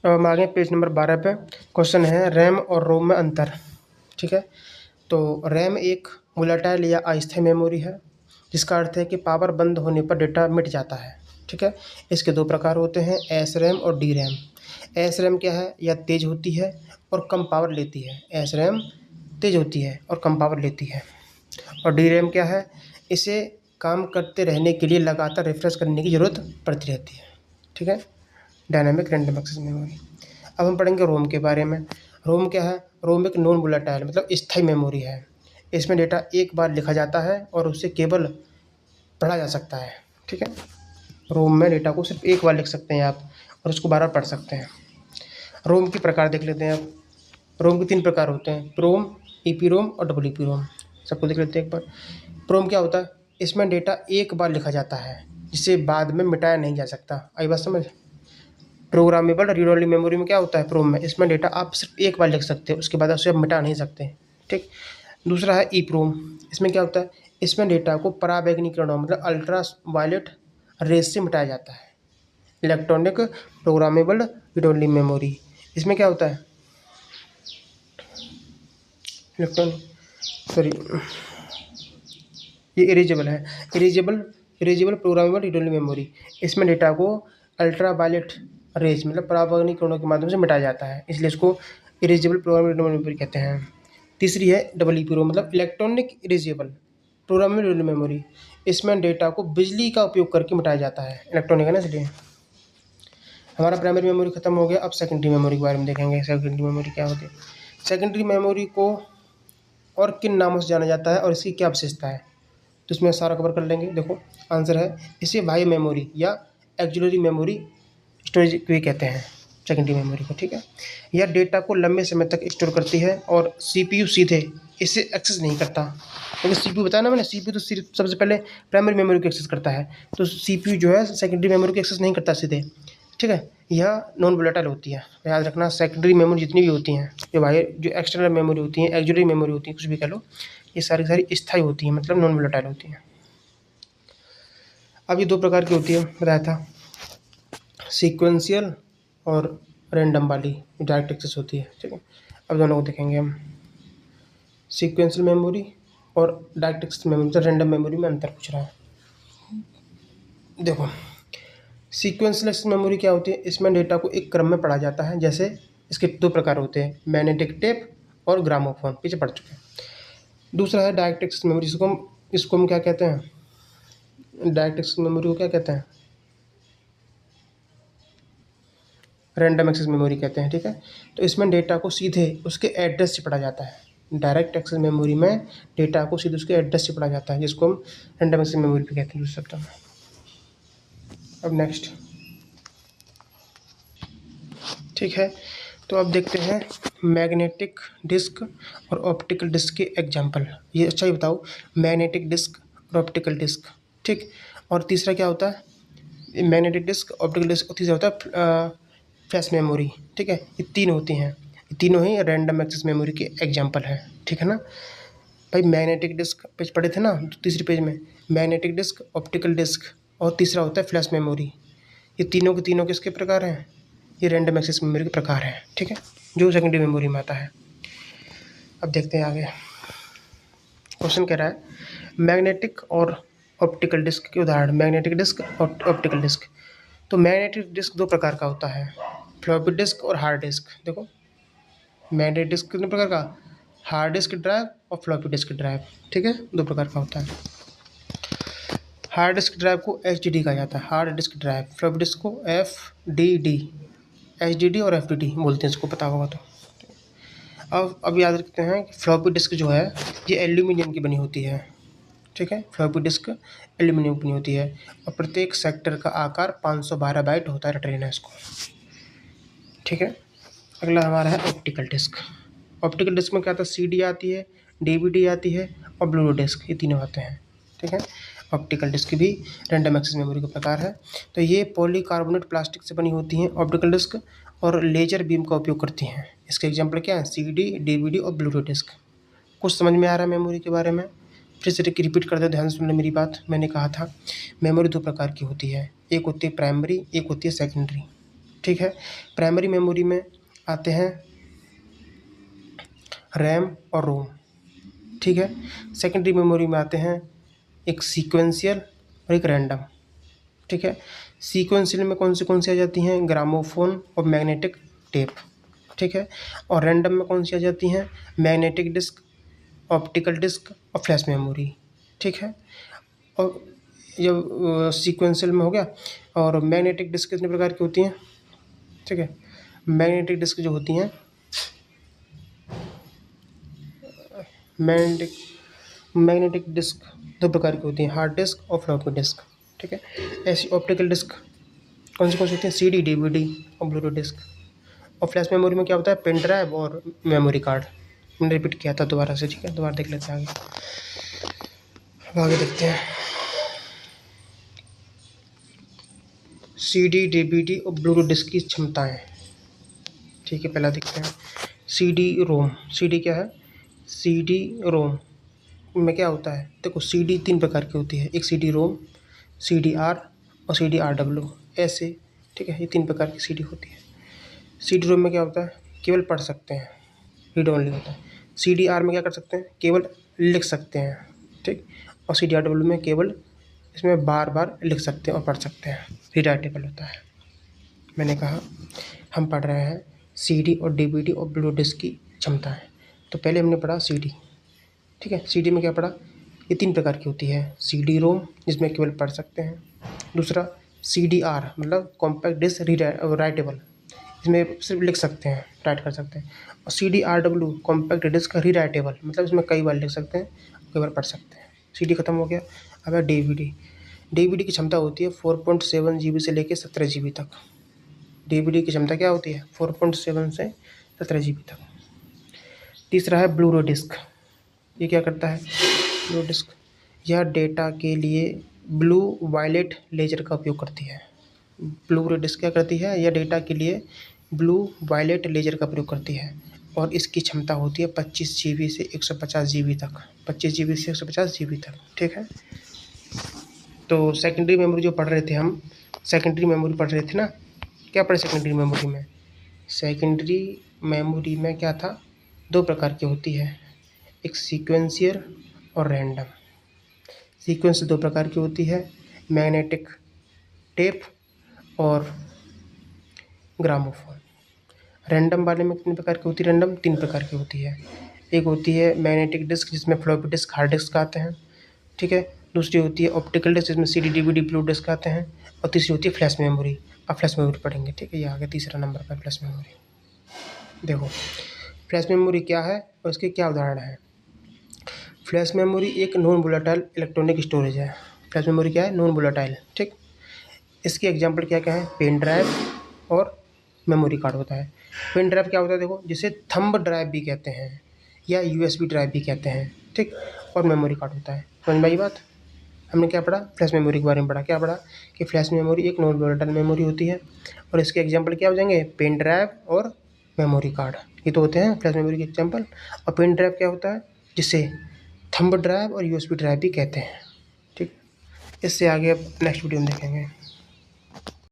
अब हम आगे पेज नंबर 12 पे। क्वेश्चन है रैम और रोम में अंतर। ठीक है, तो रैम एक वोलेटाइल या अस्थायी मेमोरी है, जिसका अर्थ है कि पावर बंद होने पर डेटा मिट जाता है। ठीक है, इसके दो प्रकार होते हैं, एस रैम और डी रैम। एस रैम क्या है, यह तेज होती है और कम पावर लेती है। एस रैम तेज होती है और कम पावर लेती है। और डी रैम क्या है, इसे काम करते रहने के लिए लगातार रिफ्रेश करने की ज़रूरत पड़ती रहती है। ठीक है, डायनामिक रैंडम एक्सेस मेमोरी। अब हम पढ़ेंगे रोम के बारे में। रोम क्या है, रोम एक नॉन वोलेटाइल मतलब स्थायी मेमोरी है। इसमें डेटा एक बार लिखा जाता है और उसे केवल पढ़ा जा सकता है। ठीक है, रोम में डेटा को सिर्फ एक बार लिख सकते हैं आप और उसको बार बार पढ़ सकते हैं। रोम के प्रकार देख लेते हैं आप। रोम के 3 प्रकार होते हैं, प्रोम, ईपी रोम और डबल ईपी रोम। सबको देख लेते हैं एक बार। प्रोम क्या होता है, इसमें डेटा एक बार लिखा जाता है जिसे बाद में मिटाया नहीं जा सकता। आई बात समझ। प्रोग्रामेबल रीड ओनली मेमोरी में क्या होता है, प्रोम में, इसमें डेटा आप सिर्फ एक बार लिख सकते हैं, उसके बाद उसे आप मिटा नहीं सकते। ठीक। दूसरा है ई प्रोम। इसमें क्या होता है, इसमें डेटा को पराबैंगनी किरणों मतलब अल्ट्रा वायलेट रेज से मिटाया जाता है। Electronic programmable read only memory, इसमें क्या होता है, इलेक्ट्रॉनिक, सॉरी, ये इरेजेबल है। Erasable programmable read only memory, इसमें डेटा को अल्ट्रा वायलेट रेज मतलब पराबैंगनी किरणों के माध्यम से मिटाया जाता है, इसलिए इसको erasable programmable read only memory कहते हैं। तीसरी है डबल ईपीरो मतलब electronic erasable programmable read only memory, इसमें डेटा को बिजली का उपयोग करके मिटाया जाता है, इलेक्ट्रॉनिक है ना इसलिए। हमारा प्राइमरी मेमोरी खत्म हो गया। अब सेकेंडरी मेमोरी के बारे में देखेंगे। सेकेंडरी मेमोरी क्या होती है। सेकेंडरी मेमोरी को और किन नामों से जाना जाता है और इसकी क्या विशेषता है, तो इसमें सारा कवर कर लेंगे। देखो आंसर है, इसे बाह्य मेमोरी या एक्सिलरी मेमोरी स्टोरेज भी कहते हैं सेकेंडरी मेमोरी को। ठीक है, यह डेटा को लंबे समय तक स्टोर करती है और सीपीयू सीधे इसे एक्सेस नहीं करता, क्योंकि सीपीयू बताया ना मैंने, सीपीयू तो सिर्फ सबसे पहले प्राइमरी मेमोरी को एक्सेस करता है, तो सीपीयू जो है सेकेंडरी मेमोरी को एक्सेस नहीं करता सीधे। ठीक है, यह नॉन वोलेटाइल होती है। याद रखना, सेकेंडरी मेमोरी जितनी भी होती हैं, जो बाहर जो एक्सटर्नल मेमोरी होती हैं, एक्सिलरी मेमोरी होती है, कुछ भी कह लो, ये सारी सारी स्थायी होती हैं मतलब नॉन वोलेटाइल होती हैं। अब ये 2 प्रकार की होती है बताया था, सीक्वेंशियल और रैंडम वाली डायरेक्ट एक्सेस होती है। ठीक है, अब दोनों को देखेंगे हम। सीक्वेंशियल मेमोरी और डायरेक्ट एक्सेस मेमोरी मतलब रैंडम मेमोरी में अंतर पूछ रहा है। देखो सीक्वेंशियल एक्सेस मेमोरी क्या होती है, इसमें डेटा को एक क्रम में पढ़ा जाता है। जैसे इसके 2 प्रकार होते हैं, मैग्नेटिक टेप और ग्रामोफोन, पीछे पढ़ चुके हैं। दूसरा है डायरेक्ट एक्सेस मेमोरी, इसको हम क्या कहते हैं, डायरेक्ट एक्सेस मेमोरी को क्या कहते हैं, रैंडम एक्सेस मेमोरी कहते हैं। ठीक है, तो इसमें डेटा को सीधे उसके एड्रेस से पढ़ा जाता है। डायरेक्ट एक्सेस मेमोरी में डेटा को सीधे उसके एड्रेस से पढ़ा जाता है, जिसको हम रैंडम एक्सेस मेमोरी भी कहते हैं दूसरे शब्दों में। अब नेक्स्ट, ठीक है, तो अब देखते हैं मैग्नेटिक डिस्क और ऑप्टिकल डिस्क के एग्जाम्पल। ये अच्छा ही बताओ, मैग्नेटिक डिस्क और ऑप्टिकल डिस्क। ठीक, और तीसरा क्या होता है, मैग्नेटिक डिस्क, ऑप्टिकल डिस्क, और तीसरा होता है फ्लैश मेमोरी। ठीक है, ये 3 होती हैं, ये तीनों ही रैंडम एक्सेस मेमोरी के एग्जाम्पल हैं। ठीक है ना भाई, मैग्नेटिक डिस्क पेज पढ़े थे ना तीसरे पेज में, मैग्नेटिक डिस्क, ऑप्टिकल डिस्क और तीसरा होता है फ्लैश मेमोरी। ये तीनों के तीनों किसके प्रकार हैं, ये रैंडम एक्सेस मेमोरी के प्रकार हैं। ठीक है, जो सेकेंडरी मेमोरी में आता है। अब देखते हैं आगे, क्वेश्चन कह रहा है मैग्नेटिक और ऑप्टिकल डिस्क के उदाहरण। मैग्नेटिक डिस्क और ऑप्टिकल डिस्क, तो मैग्नेटिक डिस्क 2 प्रकार का होता है, फ्लॉपी डिस्क और हार्ड डिस्क। देखो मैग्नेटिक डिस्क कितने प्रकार का, हार्ड डिस्क ड्राइव और फ्लॉपी डिस्क ड्राइव। ठीक है, 2 प्रकार का होता है। हार्ड डिस्क ड्राइव को HDD कहा जाता है, hard disk drive. Floppy disk को FDD, HDD और FDD बोलते हैं, इसको पता होगा तो। अब याद रखते हैं कि फ्लॉपी डिस्क जो है ये एल्यूमिनियम की बनी होती है। ठीक है, फ्लॉपी डिस्क एल्यूमिनियम की बनी होती है और प्रत्येक सेक्टर का आकार 512 बाइट होता है, रट लेना इसको। ठीक है, अगला हमारा है ऑप्टिकल डिस्क। ऑप्टिकल डिस्क में क्या आता है, CD आती है, DVD आती है और ब्लूटूथ डिस्क, ये तीनों आते हैं। ठीक है, ऑप्टिकल डिस्क भी रैंडम एक्सेस मेमोरी का प्रकार है। तो ये पॉलीकार्बोनेट प्लास्टिक से बनी होती हैं ऑप्टिकल डिस्क और लेजर बीम का उपयोग करती हैं। इसके एग्जाम्पल क्या है, CD, DVD और ब्लूटूथ डिस्क। कुछ समझ में आ रहा है मेमोरी के बारे में, फिर से रिपीट कर दो, ध्यान से सुनना मेरी बात। मैंने कहा था मेमोरी 2 प्रकार की होती है, एक होती है प्राइमरी, एक होती है सेकेंडरी। ठीक है। प्राइमरी मेमोरी में आते हैं रैम और रोम, ठीक है। सेकेंडरी मेमोरी में आते हैं एक सीक्वेंशियल और एक रैंडम, ठीक है। सीक्वेंशियल में कौन सी आ जाती हैं, ग्रामोफोन और मैग्नेटिक टेप, ठीक है। और रैंडम में कौन सी आ जाती हैं, मैग्नेटिक डिस्क, ऑप्टिकल डिस्क और फ्लैश मेमोरी, ठीक है। और जब सीक्वेंशियल में हो गया, और मैग्नेटिक डिस्क कितने प्रकार की होती हैं, ठीक है। मैग्नेटिक डिस्क जो होती हैं, मैग्नेटिक डिस्क दो प्रकार की होती हैं, हार्ड डिस्क और फ्लॉपी डिस्क, ठीक है। ऐसी ऑप्टिकल डिस्क कौन सी होती हैं, CD, DVD और ब्लूटूथ डिस्क। और फ्लैश मेमोरी में क्या होता है, पेन ड्राइव और मेमोरी कार्ड। मैंने रिपीट किया था दोबारा से, ठीक है। दोबारा देख लेते हैं आगे। अब आगे देखते हैं CD, DVD और ब्लूटूथ डिस्क की क्षमताएँ, ठीक है। पहला देखते हैं CD रोम। CD क्या है, CD रोम में क्या होता है, देखो CD 3 प्रकार की होती है, एक CD रोम, CDR और CDRW ऐसे, ठीक है। ये 3 प्रकार की CD होती है। CD रोम में क्या होता है, केवल पढ़ सकते हैं, रीड ओनली होता है। CDR में क्या कर सकते हैं, केवल लिख सकते हैं, ठीक। और CDRW में केवल इसमें बार बार लिख सकते हैं और पढ़ सकते हैं, रीडाइटेबल होता है। मैंने कहा हम पढ़ रहे हैं CD और DVD और ब्लूटूथ डिस्क की क्षमताएँ। तो पहले हमने पढ़ा CD, ठीक है। CD में क्या पढ़ा, ये 3 प्रकार की होती है, CD रोम जिसमें केवल पढ़ सकते हैं, दूसरा CDR मतलब कॉम्पैक्ट डिस्क राइटेबल, इसमें सिर्फ लिख सकते हैं, राइट कर सकते हैं। और CDRW कॉम्पैक्ट डिस्क रीराइटेबल, मतलब इसमें कई बार लिख सकते हैं, कई बार पढ़ सकते हैं। CD खत्म हो गया। अब है DVD की क्षमता होती है 4.7 GB से लेकर 17 GB तक। DVD की क्षमता क्या होती है, 4.7 से 17 GB तक। तीसरा है ब्लूटूथ डिस्क। ये क्या करता है, ब्लू डिस्क, यह डेटा के लिए ब्लू वायलेट लेजर का उपयोग करती है। ब्लू डिस्क क्या करती है, यह डेटा के लिए ब्लू वायलेट लेजर का प्रयोग करती है, और इसकी क्षमता होती है 25 GB से 150 GB तक, 25 GB से 150 GB तक, ठीक है। तो सेकेंडरी मेमोरी जो पढ़ रहे थे हम, सेकेंडरी मेमोरी पढ़ रहे थे ना, क्या पढ़े सेकेंडरी मेमोरी में, सेकेंडरी मेमोरी में क्या था, 2 प्रकार की होती है, एक सीक्वेंशियल और रैंडम। सीक्वेंस 2 प्रकार की होती है, मैग्नेटिक टेप और ग्रामोफोन। रैंडम वाले में कितने प्रकार की होती है, रैंडम 3 प्रकार की होती है। एक होती है मैग्नेटिक डिस्क जिसमें फ्लॉपी डिस्क, हार्ड डिस्क आते हैं, ठीक है। दूसरी होती है ऑप्टिकल डिस्क जिसमें CD, DVD, ब्लू डिस्क आते हैं। और तीसरी होती है फ्लैश मेमोरी। अब फ्लैश मेमोरी पढ़ेंगे, ठीक है। ये आ गया तीसरा नंबर पर फ्लैश मेमोरी। देखो फ्लैश मेमोरी क्या है और इसके क्या उदाहरण हैं। फ्लैश मेमोरी एक नॉन वोलेटाइल इलेक्ट्रॉनिक स्टोरेज है। फ्लैश मेमोरी क्या है, नॉन वोलेटाइल, ठीक। इसके एग्जांपल क्या क्या है, पेन ड्राइव और मेमोरी कार्ड होता है। पेन ड्राइव क्या होता है, देखो जिसे थंब ड्राइव भी कहते हैं या USB ड्राइव भी कहते हैं, ठीक। और मेमोरी कार्ड होता है। समझ में आई बात। हमने क्या पढ़ा, फ्लैश मेमोरी के बारे में पढ़ा। क्या पढ़ा कि फ्लैश मेमोरी एक नॉन वोलेटाइल मेमोरी होती है, और इसके एग्जाम्पल क्या हो जाएंगे, पेन ड्राइव और मेमोरी कार्ड, ये तो होते हैं फ्लैश मेमोरी के एग्जाम्पल। और पेन ड्राइव क्या होता है, जिसे थंब ड्राइव और USB ड्राइव भी कहते हैं, ठीक। इससे आगे अब नेक्स्ट वीडियो में देखेंगे।